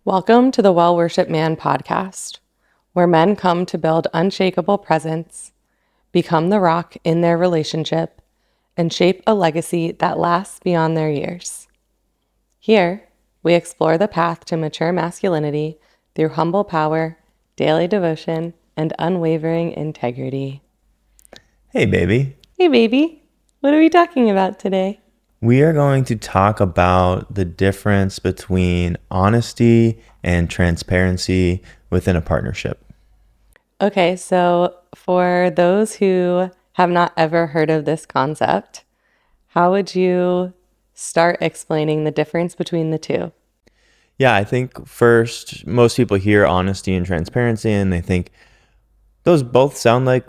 Welcome to the Well Worship Man podcast, where men come to build unshakable presence, become the rock in their relationship, and shape a legacy that lasts beyond their years. Here, we explore the path to mature masculinity through humble power, daily devotion, and unwavering integrity. Hey, baby. Hey, baby. What are we talking about today? We are going to talk about the difference between honesty and transparency within a partnership. Okay, so for those who have not ever heard of this concept, how would you start explaining the difference between the two? Yeah, I think first, most people hear honesty and transparency and they think those both sound like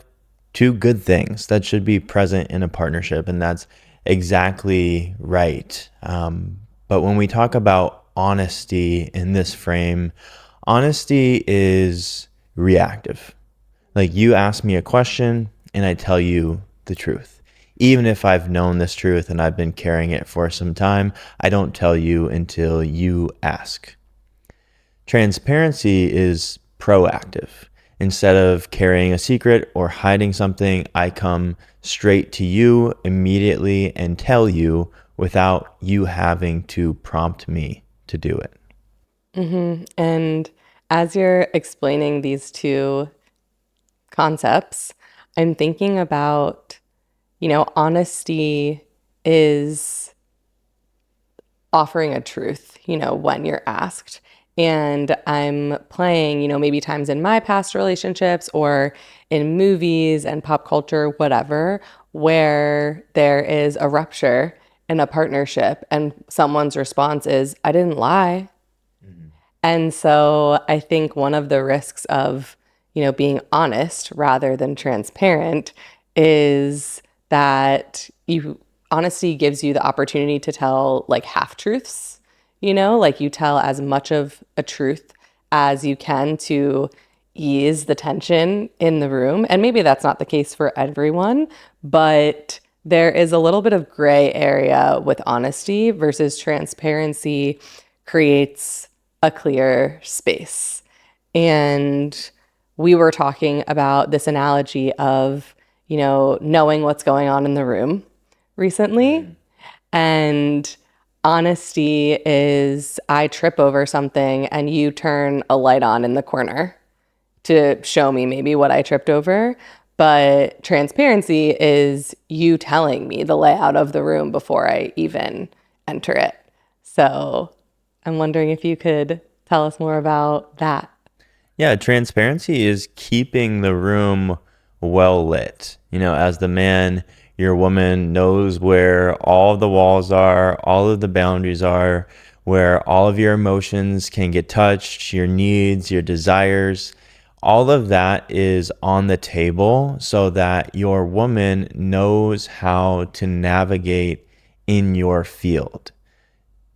two good things that should be present in a partnership. And that's exactly right. But when we talk about honesty in this frame, honesty is reactive. Like you ask me a question and I tell you the truth. Even if I've known this truth and I've been carrying it for some time, I don't tell you until you ask. Transparency is proactive. Instead of carrying a secret or hiding something, I come straight to you immediately and tell you without you having to prompt me to do it. And as you're explaining these two concepts, I'm thinking about, honesty is offering a truth, when you're asked. And I'm playing, maybe times in my past relationships or in movies and pop culture, whatever, where there is a rupture in a partnership and someone's response is, I didn't lie. And so I think one of the risks of, being honest rather than transparent is that honesty gives you the opportunity to tell like half truths, like you tell as much of a truth as you can to ease the tension in the room. And maybe that's not the case for everyone, but there is a little bit of gray area with honesty versus transparency creates a clear space. And we were talking about this analogy of, knowing what's going on in the room recently. And honesty is I trip over something and you turn a light on in the corner to show me maybe what I tripped over. But transparency is you telling me the layout of the room before I even enter it. So I'm wondering if you could tell us more about that. Yeah, transparency is keeping the room well lit. As the man, your woman knows where all of the walls are, all of the boundaries are, where all of your emotions can get touched, your needs, your desires. All of that is on the table so that your woman knows how to navigate in your field.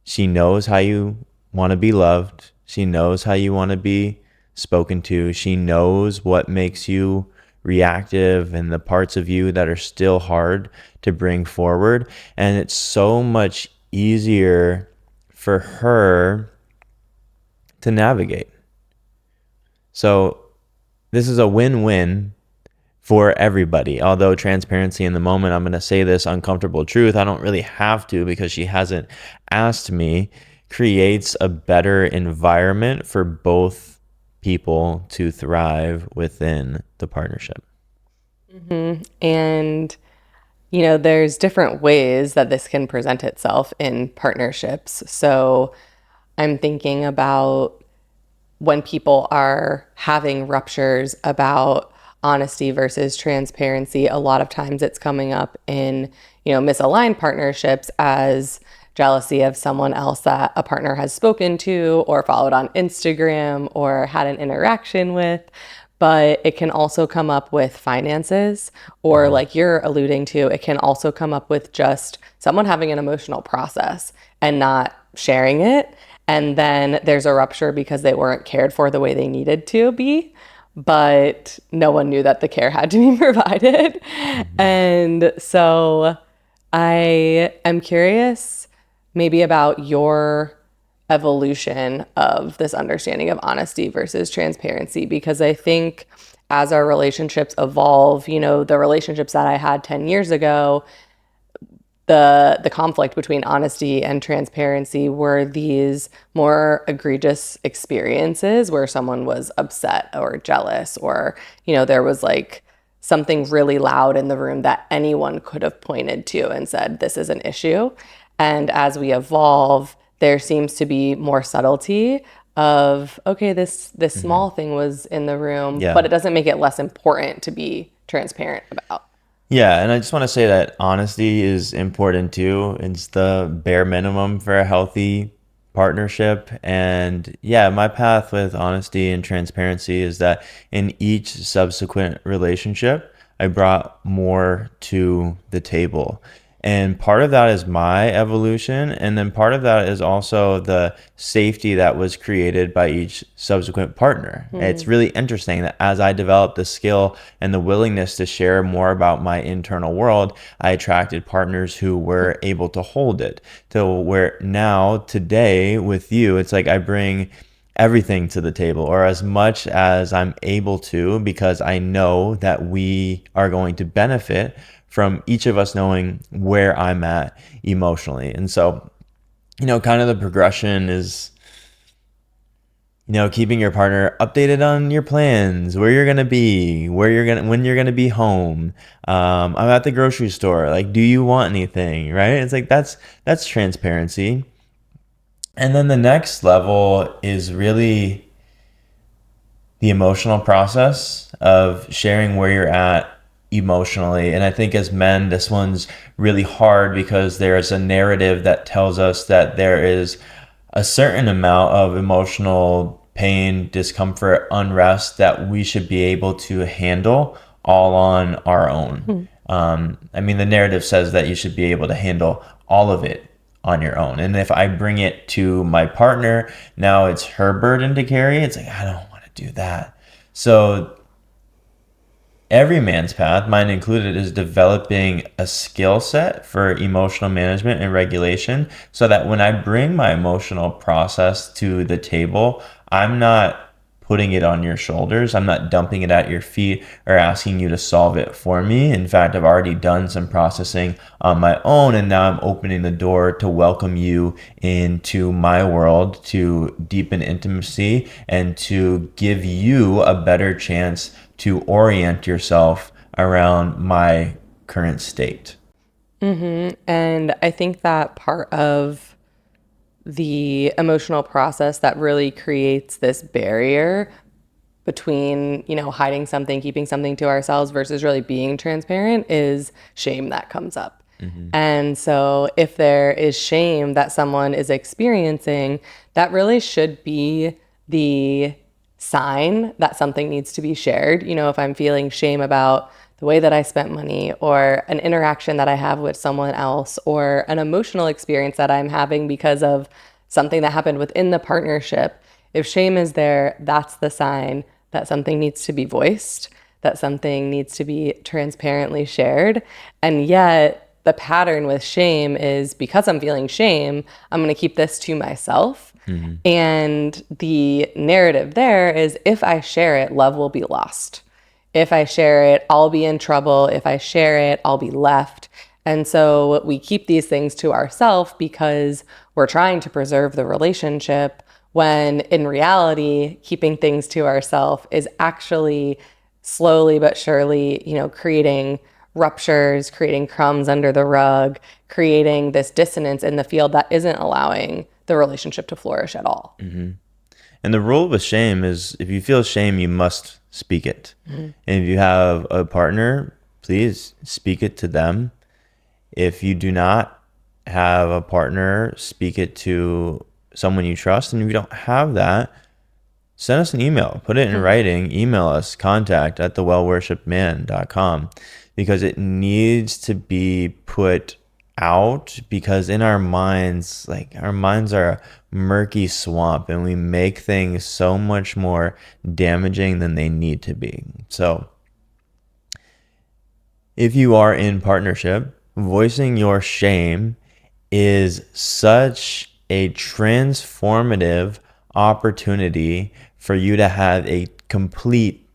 She knows how you want to be loved. She knows how you want to be spoken to. She knows what makes you reactive and the parts of you that are still hard to bring forward. And it's so much easier for her to navigate. So this is a win-win for everybody. Although transparency in the moment, I'm going to say this uncomfortable truth. I don't really have to because she hasn't asked me, creates a better environment for both people to thrive within the partnership. And, there's different ways that this can present itself in partnerships. So I'm thinking about when people are having ruptures about honesty versus transparency, a lot of times it's coming up in, misaligned partnerships as jealousy of someone else that a partner has spoken to or followed on Instagram or had an interaction with. But it can also come up with finances, or like you're alluding to, it can also come up with just someone having an emotional process and not sharing it. And then there's a rupture because they weren't cared for the way they needed to be, but no one knew that the care had to be provided. And so I am curious maybe about your evolution of this understanding of honesty versus transparency, because I think as our relationships evolve, the relationships that I had 10 years ago, the conflict between honesty and transparency were these more egregious experiences where someone was upset or jealous, or there was like something really loud in the room that anyone could have pointed to and said, this is an issue. And as we evolve, there seems to be more subtlety of, okay, this Hmm. small thing was in the room, but Yeah. it doesn't make it less important to be transparent about. Yeah, and I just want to say that honesty is important too. It's the bare minimum for a healthy partnership. And yeah, my path with honesty and transparency is that in each subsequent relationship, I brought more to the table. And part of that is my evolution. And then part of that is also the safety that was created by each subsequent partner. It's really interesting that as I developed the skill and the willingness to share more about my internal world, I attracted partners who were able to hold it. To where now, today, with you, it's like I bring everything to the table, or as much as I'm able to, because I know that we are going to benefit from each of us knowing where I'm at emotionally. And so, kind of the progression is, keeping your partner updated on your plans, where you're gonna be, when you're gonna be home. I'm at the grocery store. Like, do you want anything? Right? It's like that's transparency. And then the next level is really the emotional process of sharing where you're at emotionally. And I think as men, this one's really hard because there's a narrative that tells us that there is a certain amount of emotional pain, discomfort, unrest that we should be able to handle all on our own. I mean, the narrative says that you should be able to handle all of it on your own. And if I bring it to my partner, now it's her burden to carry. It's like, I don't want to do that. So every man's path, mine included, is developing a skill set for emotional management and regulation so that when I bring my emotional process to the table, I'm not putting it on your shoulders. I'm not dumping it at your feet or asking you to solve it for me. In fact, I've already done some processing on my own, and now I'm opening the door to welcome you into my world, to deepen intimacy, and to give you a better chance to orient yourself around my current state. And I think that part of the emotional process that really creates this barrier between, hiding something, keeping something to ourselves versus really being transparent is shame that comes up. Hmm. And so if there is shame that someone is experiencing, that really should be the sign that something needs to be shared. If I'm feeling shame about the way that I spent money, or an interaction that I have with someone else, or an emotional experience that I'm having because of something that happened within the partnership, if shame is there, that's the sign that something needs to be voiced, that something needs to be transparently shared. And yet, the pattern with shame is, because I'm feeling shame, I'm going to keep this to myself. Hmm. And the narrative there is, if I share it, love will be lost. If I share it, I'll be in trouble. If I share it, I'll be left. And so we keep these things to ourselves because we're trying to preserve the relationship, when in reality, keeping things to ourselves is actually slowly but surely, creating ruptures, creating crumbs under the rug, creating this dissonance in the field that isn't allowing the relationship to flourish at all. Hmm. And the rule with shame is if you feel shame, you must speak it. And if you have a partner, please speak it to them. If you do not have a partner, speak it to someone you trust. And if you don't have that, send us an email, put it in writing, email us, contact at thewellworshipedman.com, because it needs to be put out, because in our minds, like our minds are a murky swamp and we make things so much more damaging than they need to be. So if you are in partnership, voicing your shame is such a transformative opportunity for you to have a complete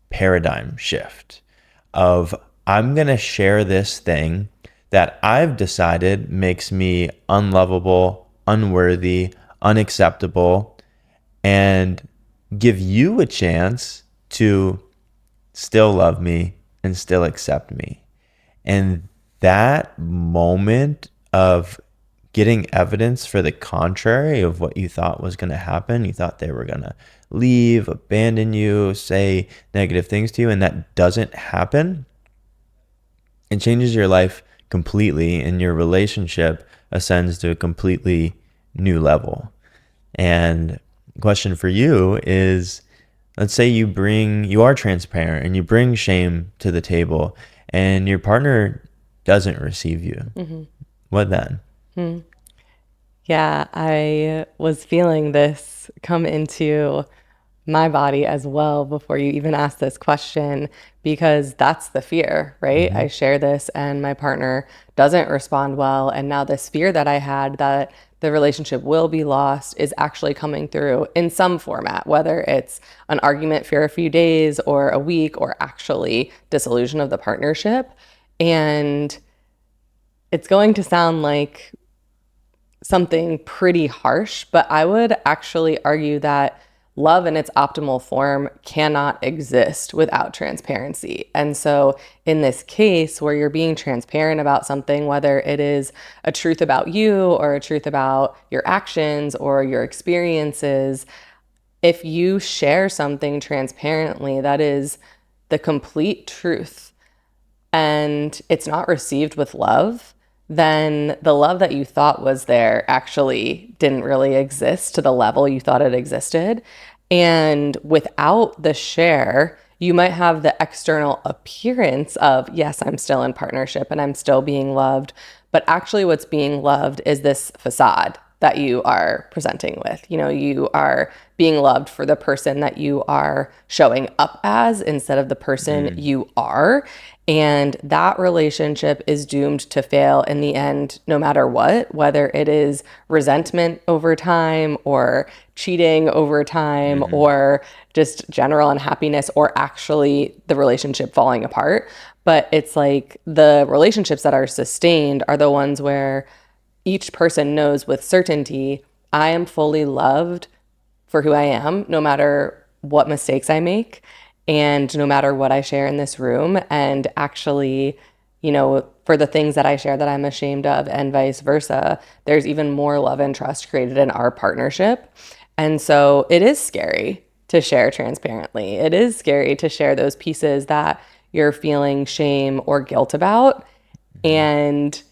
paradigm shift of, I'm going to share this thing that I've decided makes me unlovable, unworthy, unacceptable, and give you a chance to still love me and still accept me. And that moment of getting evidence for the contrary of what you thought was going to happen, you thought they were going to leave, abandon you, say negative things to you, and that doesn't happen, it changes your life completely, and your relationship ascends to a completely new level. And the question for you is, let's say you are transparent and you bring shame to the table and your partner doesn't receive you. Mm-hmm. What then? Yeah, I was feeling this come into my body as well before you even asked this question, because that's the fear, right? Mm-hmm. I share this and my partner doesn't respond well. And now this fear that I had that the relationship will be lost is actually coming through in some format, whether it's an argument for a few days or a week or actually dissolution of the partnership. And it's going to sound like something pretty harsh, but I would actually argue that love in its optimal form cannot exist without transparency. And so, in this case where you're being transparent about something, whether it is a truth about you or a truth about your actions or your experiences, if you share something transparently that is the complete truth and it's not received with love, then the love that you thought was there actually didn't really exist to the level you thought it existed. And without the share, you might have the external appearance of, yes, I'm still in partnership and I'm still being loved. But actually, what's being loved is this facade that you are presenting with. You know, you are being loved for the person that you are showing up as instead of the person Mm. you are. And that relationship is doomed to fail in the end, no matter what, whether it is resentment over time or cheating over time Mm-hmm. or just general unhappiness or actually the relationship falling apart. But it's like the relationships that are sustained are the ones where each person knows with certainty, I am fully loved for who I am, no matter what mistakes I make and no matter what I share in this room. And actually, you know, for the things that I share that I'm ashamed of and vice versa, there's even more love and trust created in our partnership. And so it is scary to share transparently. It is scary to share those pieces that you're feeling shame or guilt about. Mm-hmm. And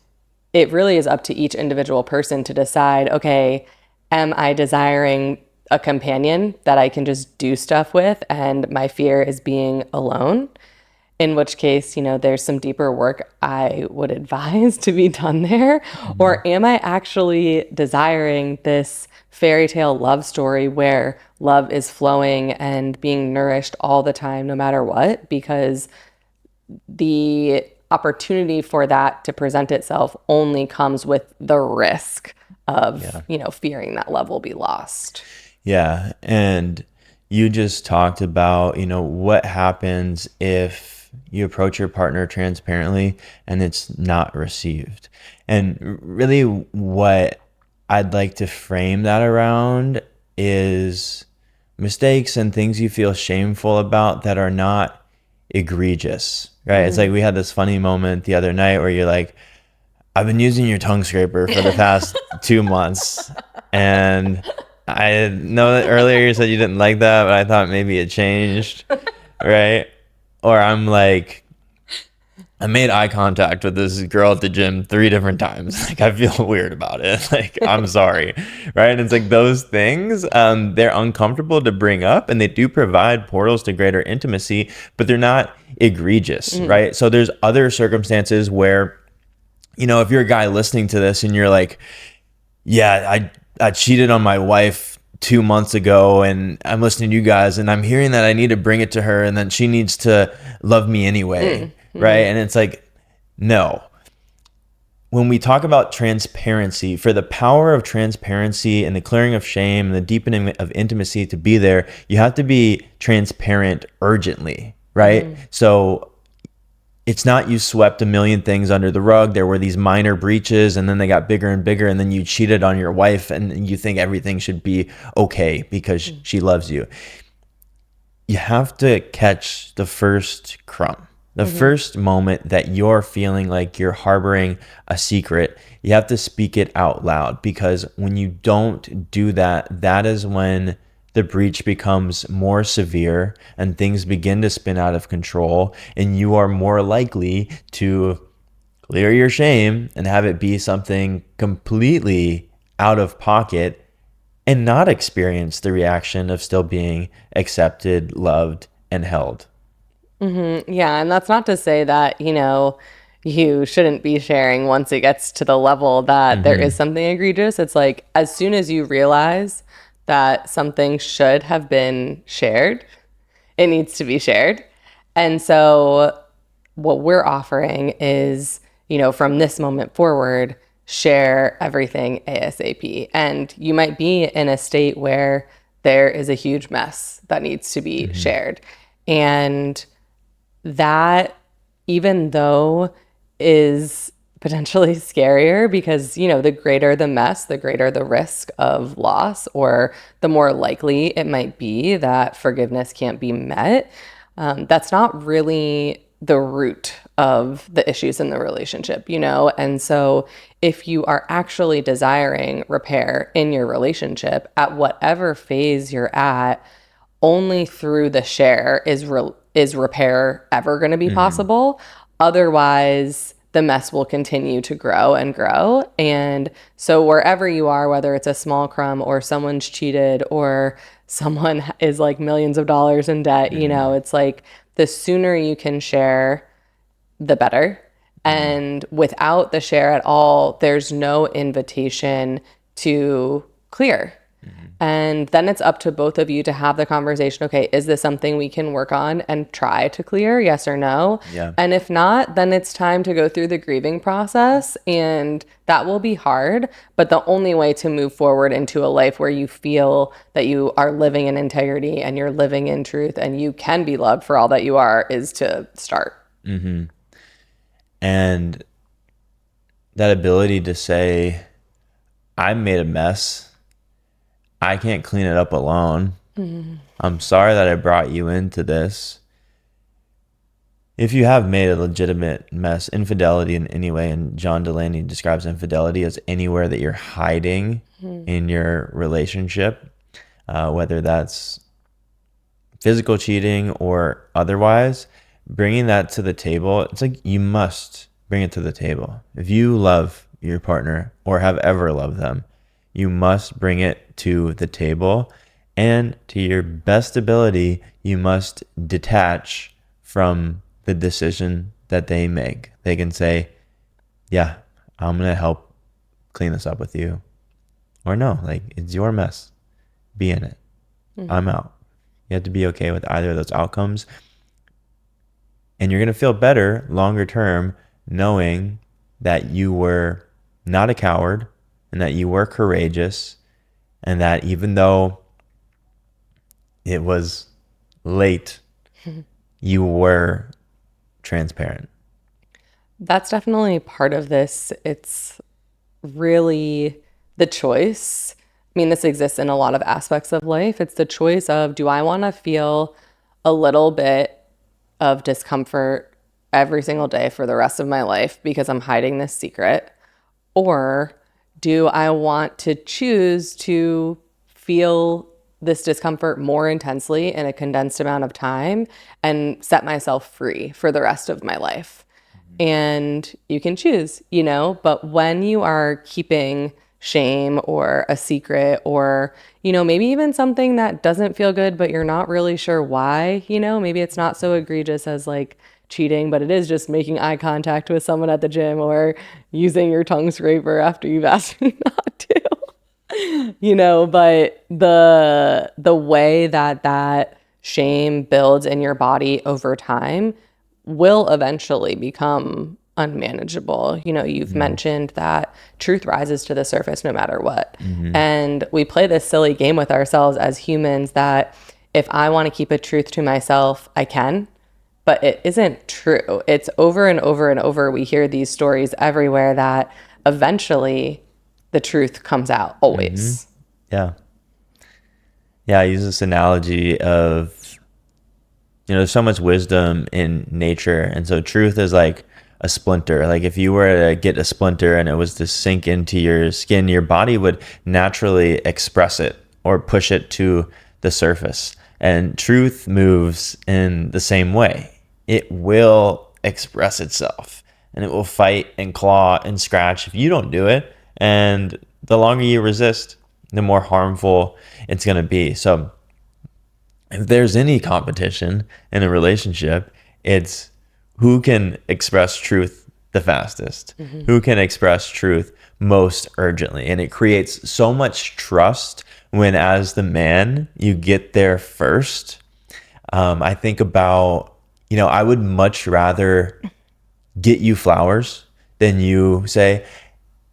it really is up to each individual person to decide, okay, am I desiring a companion that I can just do stuff with and my fear is being alone? In which case, you know, there's some deeper work I would advise to be done there. Mm-hmm. Or am I actually desiring this fairy tale love story where love is flowing and being nourished all the time, no matter what? Because the opportunity for that to present itself only comes with the risk of, Yeah. you know, fearing that love will be lost. Yeah. And you just talked about, what happens if you approach your partner transparently and it's not received. And really, what I'd like to frame that around is mistakes and things you feel shameful about that are not egregious, right? It's like we had this funny moment the other night where you're like, I've been using your tongue scraper for the past 2 months. And I know that earlier you said you didn't like that, but I thought maybe it changed, right? Or I'm like, I made eye contact with this girl at the gym 3 different times. Like, I feel weird about it. Like, I'm sorry, right? And it's like those things, they're uncomfortable to bring up, and they do provide portals to greater intimacy, but they're not egregious, right? So there's other circumstances where, if you're a guy listening to this and you're like, yeah, I cheated on my wife 2 months ago and I'm listening to you guys and I'm hearing that I need to bring it to her and then she needs to love me anyway, right? And it's like, no, when we talk about transparency, for the power of transparency and the clearing of shame and the deepening of intimacy to be there, you have to be transparent urgently, right? So it's not you swept a million things under the rug. There were these minor breaches and then they got bigger and bigger, and then you cheated on your wife and you think everything should be okay because she loves you. You have to catch the first crumb. The first moment that you're feeling like you're harboring a secret, you have to speak it out loud, because when you don't do that, that is when the breach becomes more severe and things begin to spin out of control, and you are more likely to clear your shame and have it be something completely out of pocket and not experience the reaction of still being accepted, loved, and held. Yeah, and that's not to say that, you shouldn't be sharing once it gets to the level that there is something egregious. It's like as soon as you realize that something should have been shared, it needs to be shared. And so what we're offering is, from this moment forward, share everything ASAP. And you might be in a state where there is a huge mess that needs to be shared. And that, even though is potentially scarier, because the greater the mess, the greater the risk of loss, or the more likely it might be that forgiveness can't be met. That's not really the root of the issues in the relationship, and so if you are actually desiring repair in your relationship at whatever phase you're at, only through the share is repair ever going to be possible. Otherwise, the mess will continue to grow and grow. And so wherever you are, whether it's a small crumb or someone's cheated or someone is like millions of dollars in debt, it's like the sooner you can share, the better. And without the share at all, there's no invitation to clear. And then it's up to both of you to have the conversation. Okay, is this something we can work on and try to clear? Yes or no? Yeah. And if not, then it's time to go through the grieving process. And that will be hard. But the only way to move forward into a life where you feel that you are living in integrity and you're living in truth and you can be loved for all that you are is to start. And that ability to say, I made a mess. I can't clean it up alone. I'm sorry that I brought you into this. If you have made a legitimate mess, infidelity in any way, and John Delaney describes infidelity as anywhere that you're hiding in your relationship, whether that's physical cheating or otherwise, bringing that to the table, it's like you must bring it to the table. If you love your partner or have ever loved them, you must bring it to the table, and to your best ability, you must detach from the decision that they make. They can say, yeah, I'm going to help clean this up with you. Or no, like, it's your mess. Be in it. I'm out. You have to be okay with either of those outcomes. And you're going to feel better longer term knowing that you were not a coward and that you were courageous, and that even though it was late, you were transparent. That's definitely part of this. It's really the choice. I mean, this exists in a lot of aspects of life. It's the choice of, do I want to feel a little bit of discomfort every single day for the rest of my life because I'm hiding this secret? Or do I want to choose to feel this discomfort more intensely in a condensed amount of time and set myself free for the rest of my life? And you can choose, but when you are keeping shame or a secret, or, maybe even something that doesn't feel good, but you're not really sure why, maybe it's not so egregious as like cheating, but it is just making eye contact with someone at the gym or using your tongue scraper after you've asked me not to, but the way that shame builds in your body over time will eventually become unmanageable. You've mentioned that truth rises to the surface no matter what. Mm-hmm. And we play this silly game with ourselves as humans that if I want to keep a truth to myself, I can, but it isn't true. It's over and over and over. We hear these stories everywhere that eventually the truth comes out, Mm-hmm. always. Yeah. Yeah, I use this analogy of, there's so much wisdom in nature. And so truth is like a splinter. Like if you were to get a splinter and it was to sink into your skin, your body would naturally express it or push it to the surface. And truth moves in the same way. It will express itself and it will fight and claw and scratch if you don't do it. And the longer you resist, the more harmful it's going to be. So if there's any competition in a relationship, it's who can express truth the fastest, who can express truth most urgently. And it creates so much trust when, as the man, you get there first. I think about, I would much rather get you flowers than you say,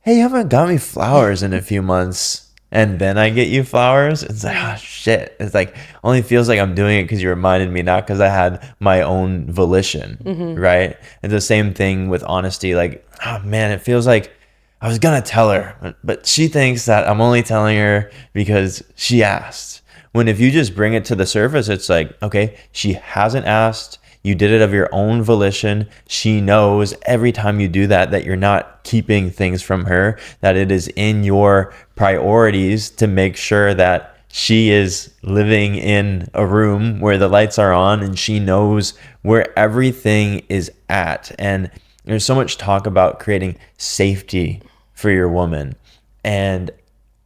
hey, you haven't got me flowers in a few months. And then I get you flowers. It's like, oh shit. It's like, only feels like I'm doing it because you reminded me, not because I had my own volition. Right. And the same thing with honesty. Like, oh man, it feels like I was going to tell her, but she thinks that I'm only telling her because she asked. When if you just bring it to the surface, it's like, okay, she hasn't asked. You did it of your own volition. She knows every time you do that, that you're not keeping things from her, that it is in your priorities to make sure that she is living in a room where the lights are on and she knows where everything is at. And there's so much talk about creating safety for your woman. And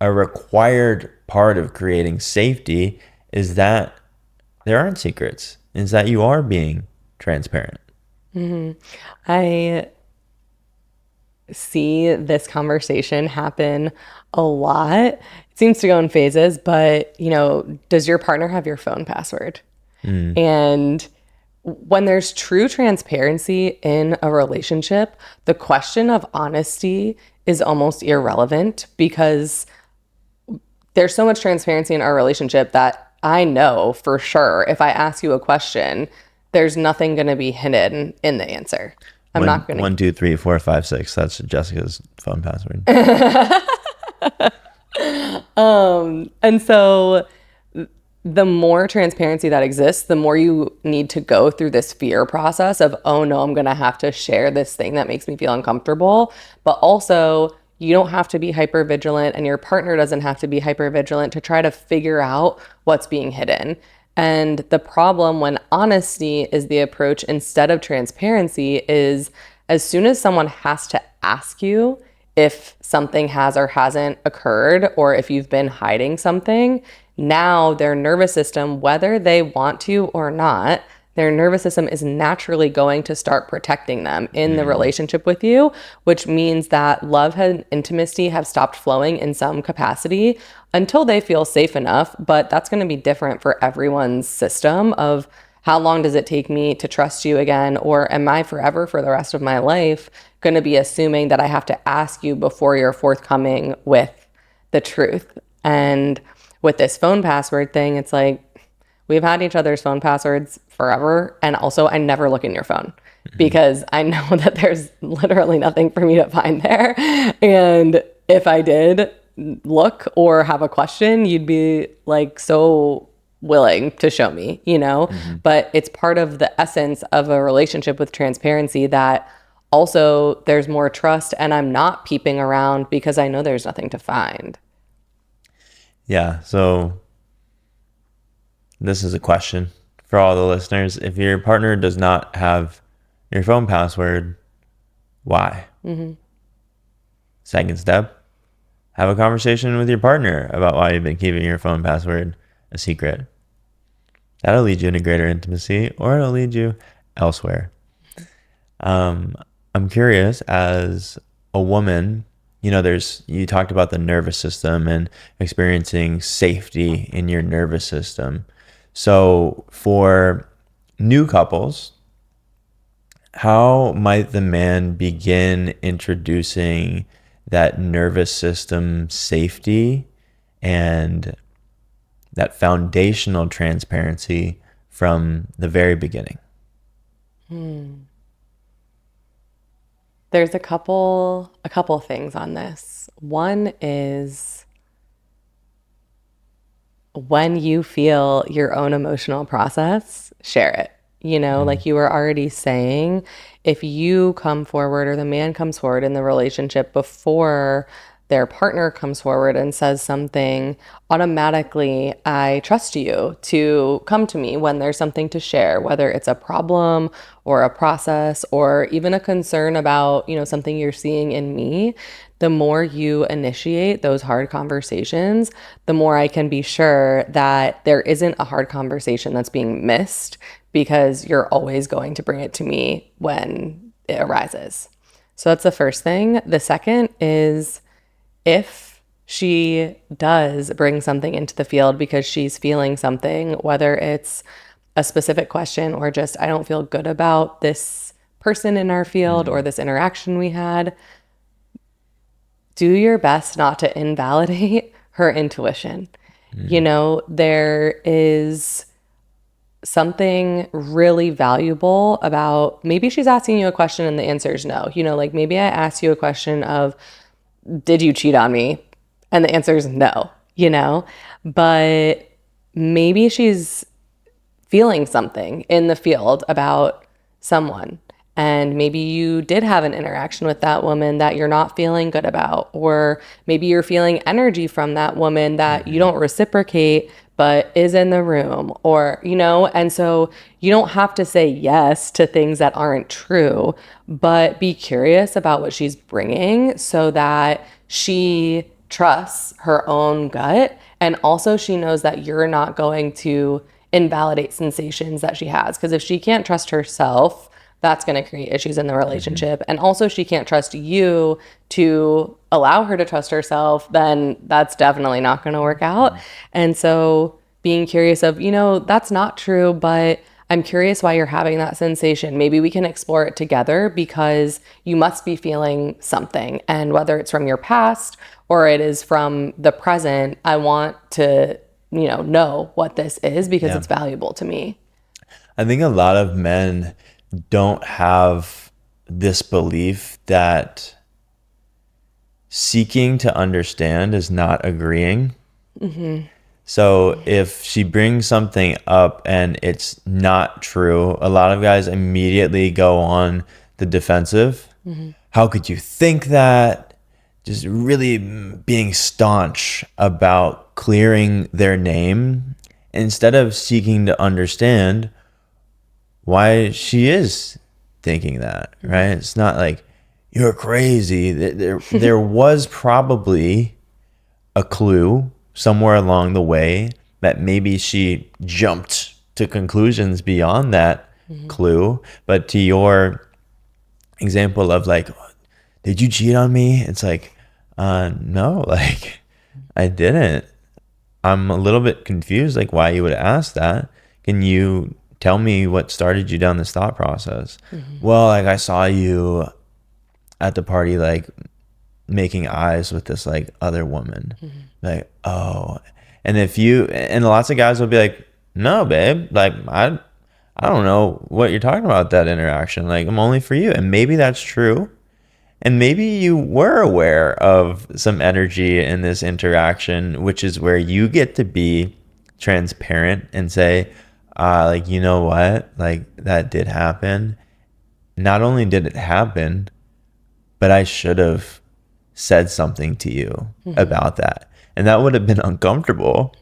a required part of creating safety is that there aren't secrets, is that you are being transparent. I see this conversation happen a lot. It seems to go in phases, but does your partner have your phone password? And when there's true transparency in a relationship, the question of honesty is almost irrelevant because there's so much transparency in our relationship that I know for sure if I ask you a question, there's nothing going to be hidden in the answer. I'm not going to. 1, 2, 3, 4, 5, 6. That's Jessica's phone password. And so the more transparency that exists, the more you need to go through this fear process of, oh no, I'm going to have to share this thing that makes me feel uncomfortable. But also, you don't have to be hyper vigilant and your partner doesn't have to be hyper vigilant to try to figure out what's being hidden. And the problem when honesty is the approach instead of transparency is as soon as someone has to ask you if something has or hasn't occurred or if you've been hiding something, now their nervous system, whether they want to or not, their nervous system is naturally going to start protecting them in the relationship with you, which means that love and intimacy have stopped flowing in some capacity until they feel safe enough. But that's going to be different for everyone's system of how long does it take me to trust you again? Or am I forever for the rest of my life going to be assuming that I have to ask you before you're forthcoming with the truth? And with this phone password thing, it's like, we've had each other's phone passwords forever. And also, I never look in your phone because I know that there's literally nothing for me to find there. And if I did look or have a question, you'd be like so willing to show me. But it's part of the essence of a relationship with transparency that also there's more trust and I'm not peeping around because I know there's nothing to find. Yeah. So this is a question for all the listeners. If your partner does not have your phone password, why? Second step, have a conversation with your partner about why you've been keeping your phone password a secret. That'll lead you into greater intimacy or it'll lead you elsewhere. I'm curious, as a woman, you talked about the nervous system and experiencing safety in your nervous system. So for new couples, how might the man begin introducing that nervous system safety and that foundational transparency from the very beginning? There's a couple things on this. One is when you feel your own emotional process, share it. Mm, Like you were already saying, if you come forward or the man comes forward in the relationship before their partner comes forward and says something, automatically I trust you to come to me when there's something to share, whether it's a problem or a process or even a concern about, something you're seeing in me. The more you initiate those hard conversations, the more I can be sure that there isn't a hard conversation that's being missed because you're always going to bring it to me when it arises. So that's the first thing. The second is if she does bring something into the field because she's feeling something, whether it's a specific question or just, I don't feel good about this person in our field or mm, this interaction we had, do your best not to invalidate her intuition. mm, There is something really valuable about maybe she's asking you a question and the answer is no. Like maybe I asked you a question of, did you cheat on me? And the answer is no. But maybe she's feeling something in the field about someone. And maybe you did have an interaction with that woman that you're not feeling good about. Or maybe you're feeling energy from that woman that you mhm, don't reciprocate, but is in the room. And so you don't have to say yes to things that aren't true, but be curious about what she's bringing so that she trusts her own gut. And also, she knows that you're not going to invalidate sensations that she has. Because if she can't trust herself, that's going to create issues in the mhm, relationship. And also, she can't trust you to allow her to trust herself, then that's definitely not going to work out. mhm. And so, being curious of, that's not true, but I'm curious why you're having that sensation. Maybe we can explore it together because you must be feeling something. And whether it's from your past or it is from the present, I want to, know what this is because Yeah. it's valuable to me. I think a lot of men don't have this belief that seeking to understand is not agreeing. So if she brings something up and it's not true, a lot of guys immediately go on the defensive. How could you think that? Just really being staunch about clearing their name instead of seeking to understand why she is thinking that, right? It's not like you're crazy. There was probably a clue somewhere along the way that maybe she jumped to conclusions beyond that clue. But to your example of like, did you cheat on me? It's like, no, like I didn't. I'm a little bit confused, like why you would ask that. Can you tell me what started you down this thought process? Well, like I saw you at the party, like making eyes with this like other woman. Like, oh. And if you and lots of guys will be like, no, babe, like I don't know what you're talking about that interaction. Like I'm only for you. And maybe that's true. And maybe you were aware of some energy in this interaction, which is where you get to be transparent and say, like, you know what? Like that did happen. Not only did it happen, but I should have said something to you about that. And that would have been uncomfortable,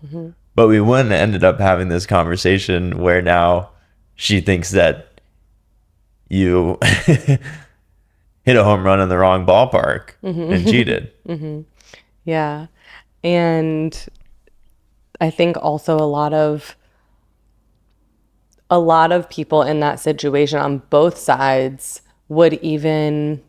but we wouldn't have ended up having this conversation where now she thinks that you hit a home run in the wrong ballpark and cheated. Yeah. And I think also a lot of people in that situation on both sides would even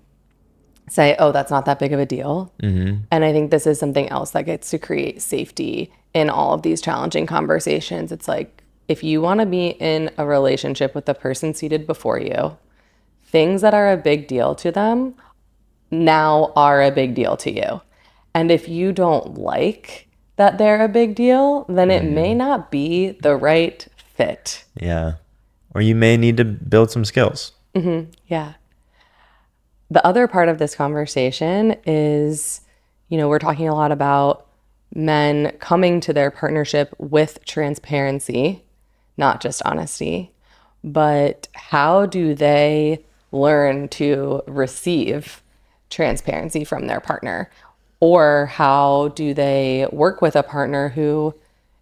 say, "Oh, that's not that big of a deal." Hmm. And I think this is something else that gets to create safety in all of these challenging conversations. It's like if you want to be in a relationship with the person seated before you, things that are a big deal to them now are a big deal to you. And if you don't like that they're a big deal, then it may not be the right fit. Yeah. Or you may need to build some skills. Yeah. The other part of this conversation is, we're talking a lot about men coming to their partnership with transparency, not just honesty, but how do they learn to receive transparency from their partner? Or how do they work with a partner who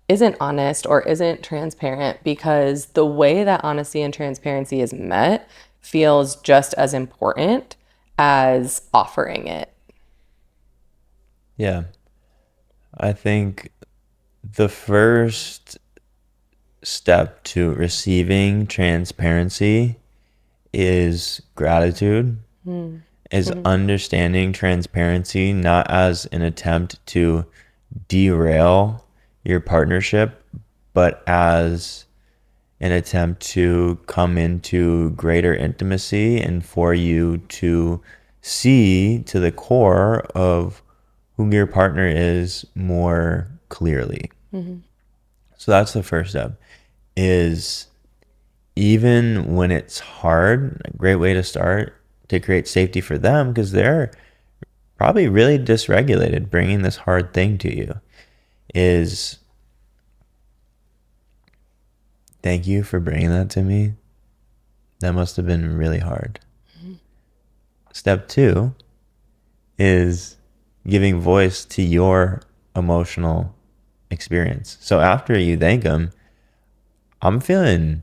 isn't honest or isn't transparent? Because the way that honesty and transparency is met feels just as important as offering it. Yeah. I think the first step to receiving transparency is gratitude, is understanding transparency not as an attempt to derail your partnership, but as an attempt to come into greater intimacy and for you to see to the core of who your partner is more clearly. So that's the first step, is even when it's hard, a great way to start to create safety for them, because they're probably really dysregulated bringing this hard thing to you, is thank you for bringing that to me. That must have been really hard. Step two is giving voice to your emotional experience. So after you thank them, I'm feeling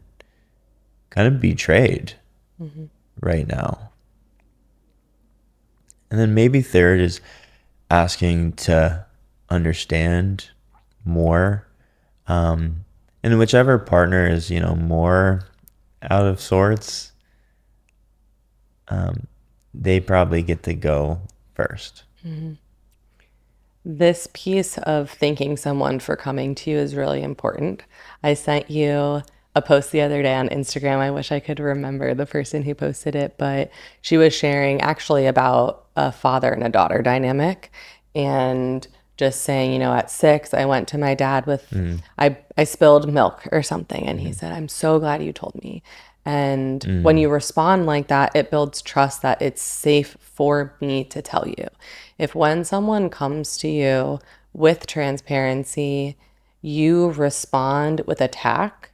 kind of betrayed right now. And then maybe third is asking to understand more. And whichever partner is, more out of sorts, they probably get to go first. This piece of thanking someone for coming to you is really important. I sent you a post the other day on Instagram. I wish I could remember the person who posted it, but she was sharing actually about a father and a daughter dynamic and just saying, at 6, I went to my dad with, I spilled milk or something. And he said, I'm so glad you told me. And when you respond like that, it builds trust that it's safe for me to tell you. If when someone comes to you with transparency, you respond with attack,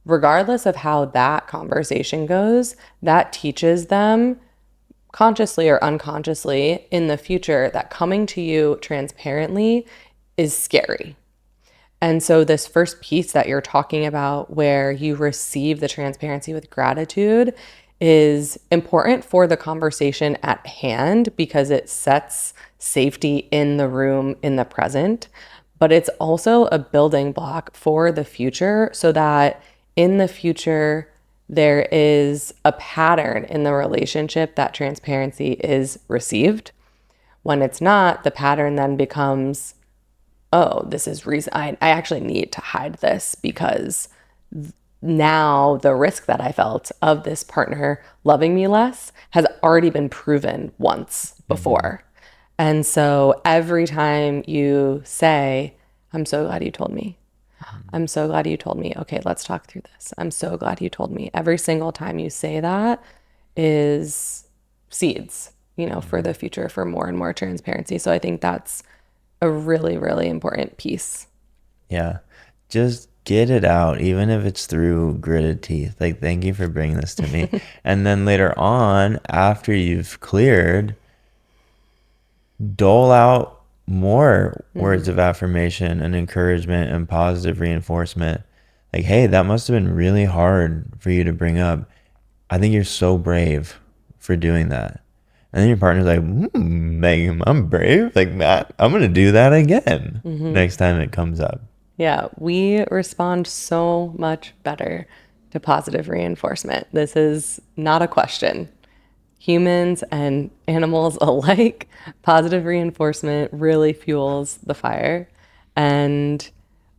regardless of how that conversation goes, that teaches them consciously or unconsciously in the future that coming to you transparently is scary. And so this first piece that you're talking about where you receive the transparency with gratitude is important for the conversation at hand because it sets safety in the room in the present, but it's also a building block for the future so that in the future there is a pattern in the relationship that transparency is received. When it's not, the pattern then becomes, oh, this is reason I actually need to hide this because now the risk that I felt of this partner loving me less has already been proven once before. And so every time you say, I'm so glad you told me. I'm so glad you told me. Okay, let's talk through this. I'm so glad you told me. Every single time you say that is seeds, for the future for more and more transparency. So I think that's a really, really important piece. Yeah. Just get it out, even if it's through gritted teeth. Like, thank you for bringing this to me. And then later on, after you've cleared, dole out more words of affirmation and encouragement and positive reinforcement. Like, hey, that must have been really hard for you to bring up. I think you're so brave for doing that. And then your partner's like, Megan, I'm brave. Like that, I'm going to do that again next time it comes up. Yeah, we respond so much better to positive reinforcement. This is not a question. Humans and animals alike, positive reinforcement really fuels the fire. And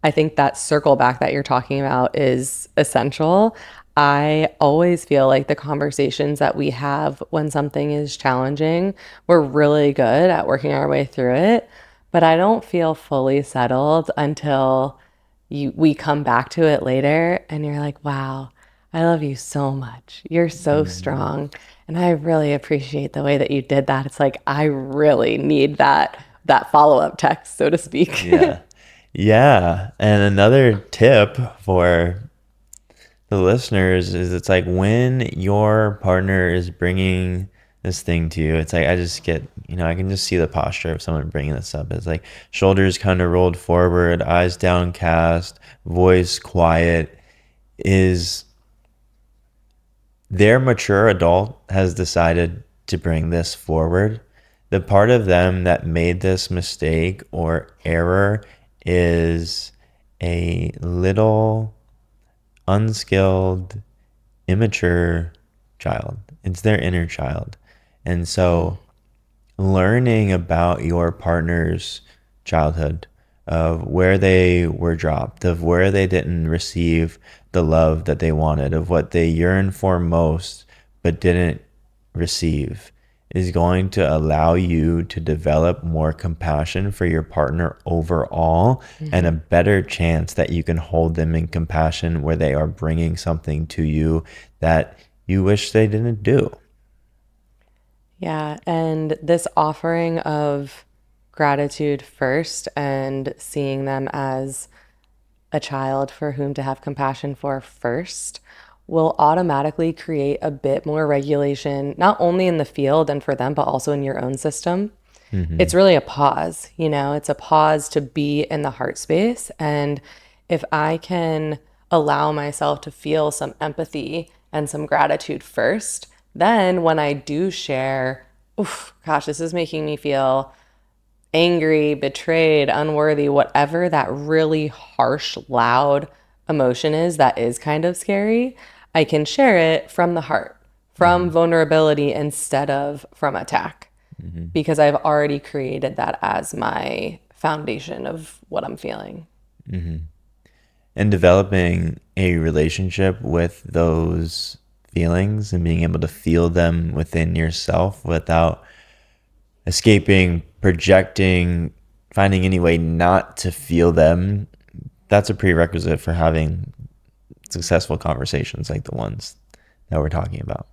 I think that circle back that you're talking about is essential. I always feel like the conversations that we have when something is challenging, we're really good at working our way through it, but I don't feel fully settled until we come back to it later and you're like, "Wow, I love you so much. You're so Mhm. strong." And I really appreciate the way that you did that. It's like I really need that follow-up text, so to speak. Yeah. Yeah. And another tip for the listeners is it's like when your partner is bringing this thing to you, it's like I just get, I can just see the posture of someone bringing this up. It's like shoulders kind of rolled forward, eyes downcast, voice quiet. Is their mature adult has decided to bring this forward. The part of them that made this mistake or error is a little unskilled, immature child. It's their inner child. And so learning about your partner's childhood, of where they were dropped, of where they didn't receive the love that they wanted, of what they yearned for most but didn't receive, is going to allow you to develop more compassion for your partner overall and a Mhm. better chance that you can hold them in compassion where they are bringing something to you that you wish they didn't do. Yeah, and this offering of gratitude first and seeing them as a child for whom to have compassion for first will automatically create a bit more regulation, not only in the field and for them, but also in your own system. Hmm. It's really a pause, it's a pause to be in the heart space. And if I can allow myself to feel some empathy and some gratitude first, then when I do share, oof, gosh, this is making me feel angry, betrayed, unworthy, whatever that really harsh, loud emotion is that is kind of scary, I can share it from the heart, from Hmm. vulnerability instead of from attack, Hmm. because I've already created that as my foundation of what I'm feeling. Hmm. And developing a relationship with those feelings and being able to feel them within yourself without escaping, projecting, finding any way not to feel them, that's a prerequisite for having successful conversations like the ones that we're talking about.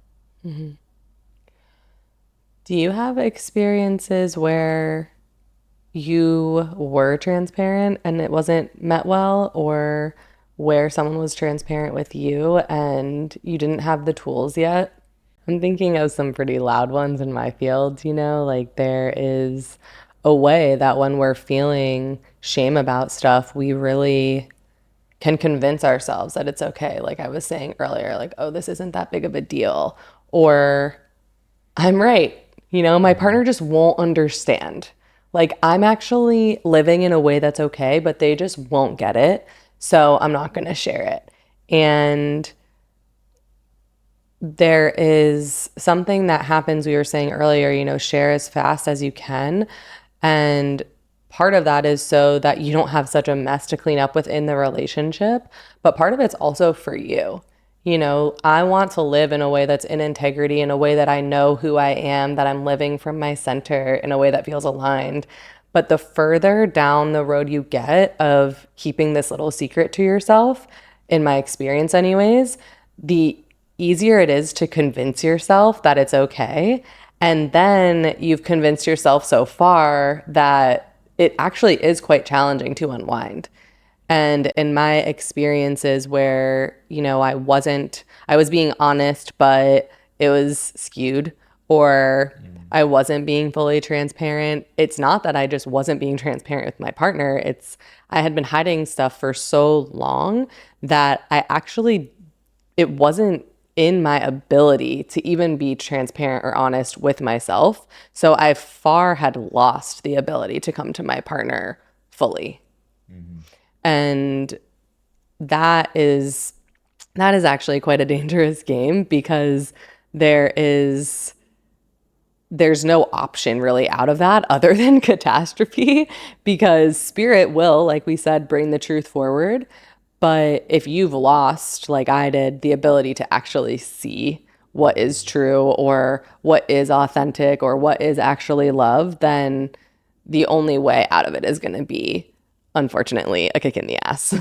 Mhm. Do you have experiences where you were transparent and it wasn't met well, or where someone was transparent with you and you didn't have the tools yet? I'm thinking of some pretty loud ones in my field, like there is a way that when we're feeling shame about stuff, we really can convince ourselves that it's okay. Like I was saying earlier, like, oh, this isn't that big of a deal. Or I'm right. My partner just won't understand. Like, I'm actually living in a way that's okay, but they just won't get it. So I'm not going to share it. And there is something that happens, we were saying earlier, share as fast as you can. And part of that is so that you don't have such a mess to clean up within the relationship. But part of it's also for you. I want to live in a way that's in integrity, in a way that I know who I am, that I'm living from my center in a way that feels aligned. But the further down the road you get of keeping this little secret to yourself, in my experience, anyways, the easier it is to convince yourself that it's okay. And then you've convinced yourself so far that it actually is quite challenging to unwind. And in my experiences where, I was being honest, but it was skewed, or I wasn't being fully transparent. It's not that I just wasn't being transparent with my partner. I had been hiding stuff for so long that it wasn't in my ability to even be transparent or honest with myself. So I far had lost the ability to come to my partner fully. Mm-hmm. And that is that is actually quite a dangerous game because there is there's no option really out of that other than catastrophe because spirit will, like we said, bring the truth forward. But if you've lost, like I did, the ability to actually see what is true or what is authentic or what is actually love, then the only way out of it is going to be, unfortunately, a kick in the ass.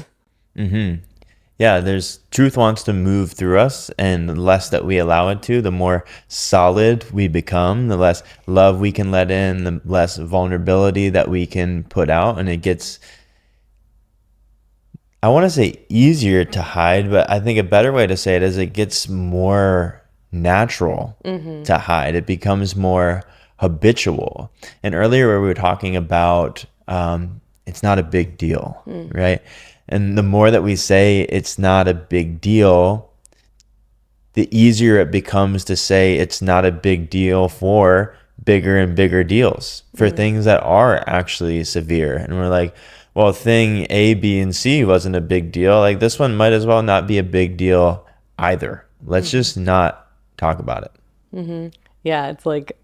Yeah, there's truth wants to move through us, and the less that we allow it to, the more solid we become, the less love we can let in, the less vulnerability that we can put out, and it gets, I want to say easier to hide, but I think a better way to say it is it gets more natural to hide. It becomes more habitual. And earlier we were talking about it's not a big deal, right? And the more that we say it's not a big deal, the easier it becomes to say it's not a big deal for bigger and bigger deals, for things that are actually severe. And we're like, well, thing A, B, and C wasn't a big deal. Like this one might as well not be a big deal either. Let's just not talk about it. Yeah, it's like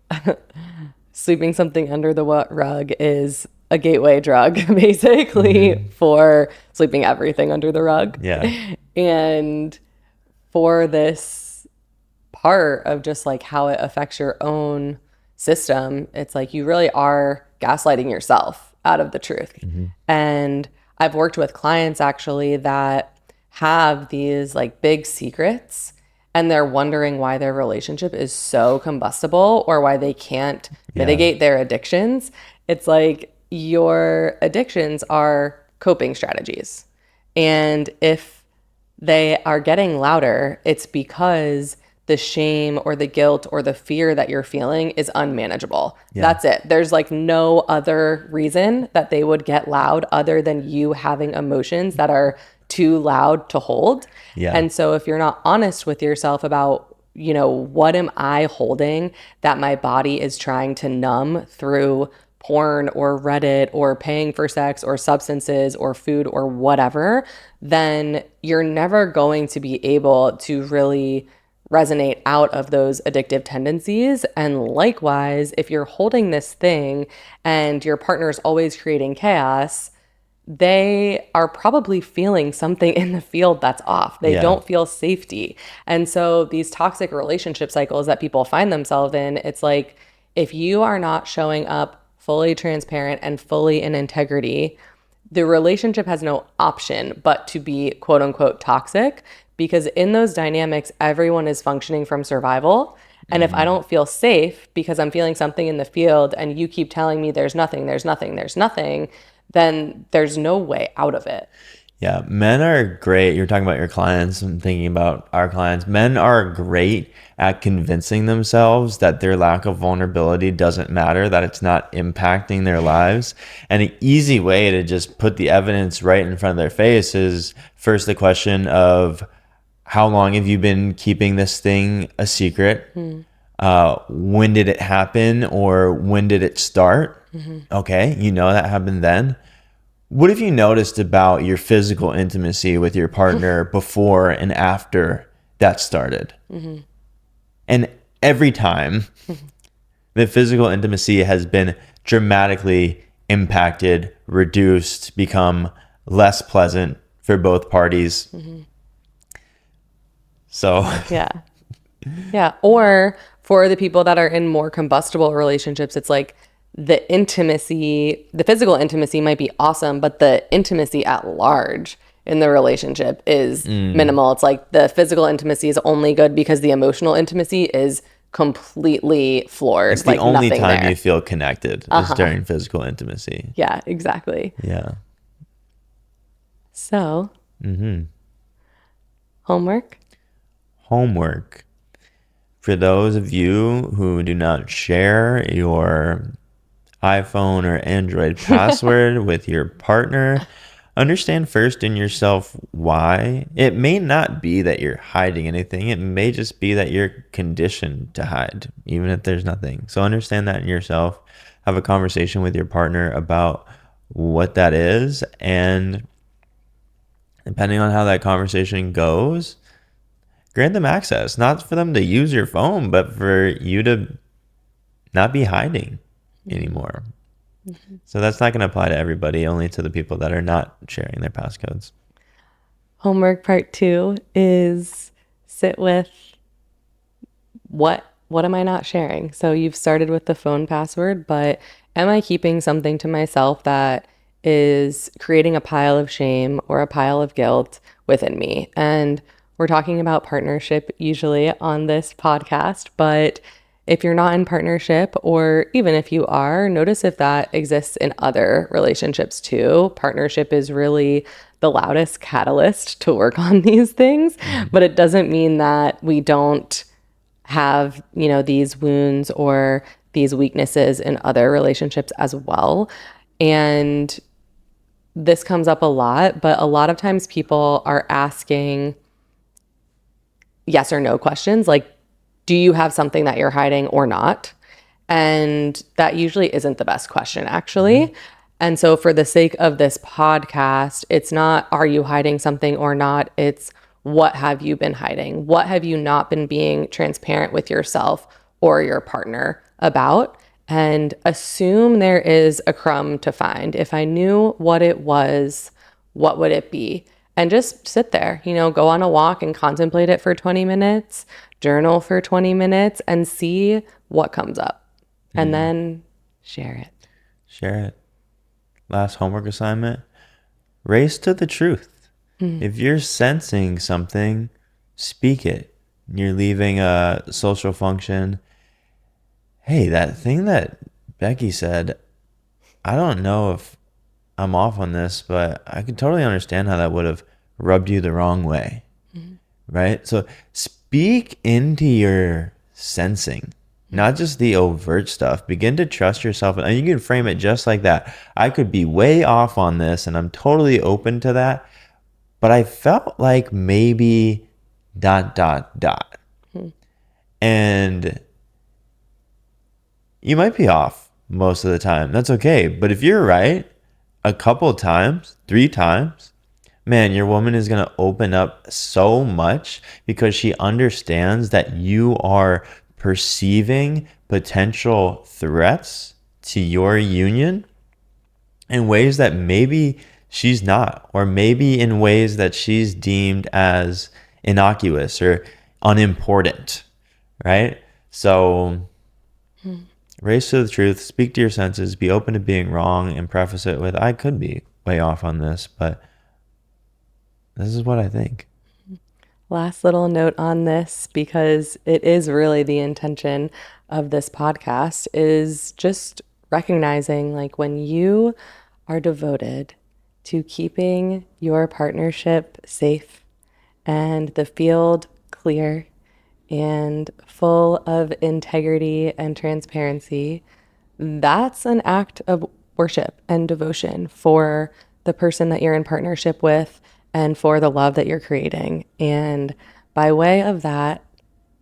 sweeping something under the rug is a gateway drug, basically, for sweeping everything under the rug. Yeah. And for this part of just like how it affects your own system, it's like you really are gaslighting yourself out of the truth. And I've worked with clients actually that have these like big secrets and they're wondering why their relationship is so combustible or why they can't Yeah. mitigate their addictions. It's like your addictions are coping strategies. And if they are getting louder, it's because the shame or the guilt or the fear that you're feeling is unmanageable. Yeah. That's it. There's like no other reason that they would get loud other than you having emotions that are too loud to hold. Yeah. And so if you're not honest with yourself about, you know, what am I holding that my body is trying to numb through porn or Reddit or paying for sex or substances or food or whatever, then you're never going to be able to really resonate out of those addictive tendencies. And likewise, if you're holding this thing and your partner's always creating chaos, they are probably feeling something in the field that's off. They Yeah. don't feel safety. And so these toxic relationship cycles that people find themselves in, it's like if you are not showing up fully transparent and fully in integrity, the relationship has no option but to be quote unquote toxic because in those dynamics, everyone is functioning from survival. And if I don't feel safe because I'm feeling something in the field and you keep telling me there's nothing, there's nothing, there's nothing, then there's no way out of it. Yeah, men are great. You're talking about your clients and thinking about our clients. Men are great at convincing themselves that their lack of vulnerability doesn't matter, that it's not impacting their lives. And an easy way to just put the evidence right in front of their face is first the question of how long have you been keeping this thing a secret? When did it happen or when did it start? Okay, you know that happened then. What have you noticed about your physical intimacy with your partner before and after that started? And every time the physical intimacy has been dramatically impacted, reduced, become less pleasant for both parties. So, Yeah. Yeah. Or for the people that are in more combustible relationships, it's like the intimacy, the physical intimacy might be awesome, but the intimacy at large in the relationship is minimal. It's like the physical intimacy is only good because the emotional intimacy is completely floored. it's the Like only nothing time there. you feel connected is during physical intimacy. Yeah, exactly. Yeah. So, homework. Homework. For those of you who do not share your iPhone or Android password with your partner, understand first in yourself why. It may not be that you're hiding anything. It may just be that you're conditioned to hide, even if there's nothing. So understand that in yourself. Have a conversation with your partner about what that is. And depending on how that conversation goes, grant them access, not for them to use your phone, but for you to not be hiding anymore. So that's not going to apply to everybody, only to the people that are not sharing their passcodes. Homework part two is sit with what am I not sharing? So you've started with the phone password, but am I keeping something to myself that is creating a pile of shame or a pile of guilt within me? And we're talking about partnership usually on this podcast, but if you're not in partnership, or even if you are, notice if that exists in other relationships too. Partnership is really the loudest catalyst to work on these things, but it doesn't mean that we don't have, these wounds or these weaknesses in other relationships as well. And this comes up a lot, but a lot of times people are asking yes or no questions like, do you have something that you're hiding or not? And that usually isn't the best question, actually. Mm-hmm. And so, for the sake of this podcast, it's not, are you hiding something or not? It's, what have you been hiding? What have you not been being transparent with yourself or your partner about? And assume there is a crumb to find. If I knew what it was, what would it be? And just sit there, go on a walk and contemplate it for 20 minutes, journal for 20 minutes, and see what comes up. And then share it. Share it. Last homework assignment, race to the truth. If you're sensing something, speak it. You're leaving a social function. Hey, that thing that Becky said, I don't know if I'm off on this, but I can totally understand how that would have rubbed you the wrong way. Right? So speak into your sensing, not just the overt stuff. Begin to trust yourself. And you can frame it just like that. I could be way off on this, and I'm totally open to that. But I felt like maybe ... And you might be off most of the time. That's okay. But if you're right a couple of times, 3 times, man, your woman is going to open up so much because she understands that you are perceiving potential threats to your union in ways that maybe she's not, or maybe in ways that she's deemed as innocuous or unimportant, right? So race to the truth, speak to your senses, be open to being wrong, and preface it with, I could be way off on this, but this is what I think. Last little note on this, because it is really the intention of this podcast, is just recognizing like when you are devoted to keeping your partnership safe and the field clear and full of integrity and transparency, that's an act of worship and devotion for the person that you're in partnership with and for the love that you're creating. And by way of that,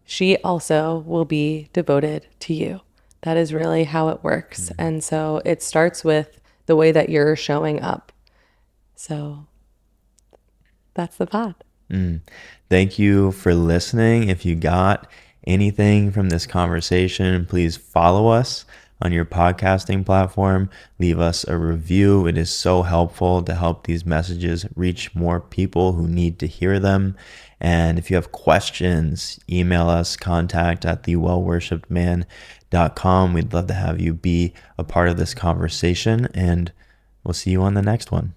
she also will be devoted to you. That is really how it works. And so it starts with the way that you're showing up. So that's the pod. Thank you for listening. If you got anything from this conversation, please follow us on your podcasting platform. Leave us a review. It is so helpful to help these messages reach more people who need to hear them. And if you have questions, email us, contact@thewellworshipedman.com. We'd love to have you be a part of this conversation, and we'll see you on the next one.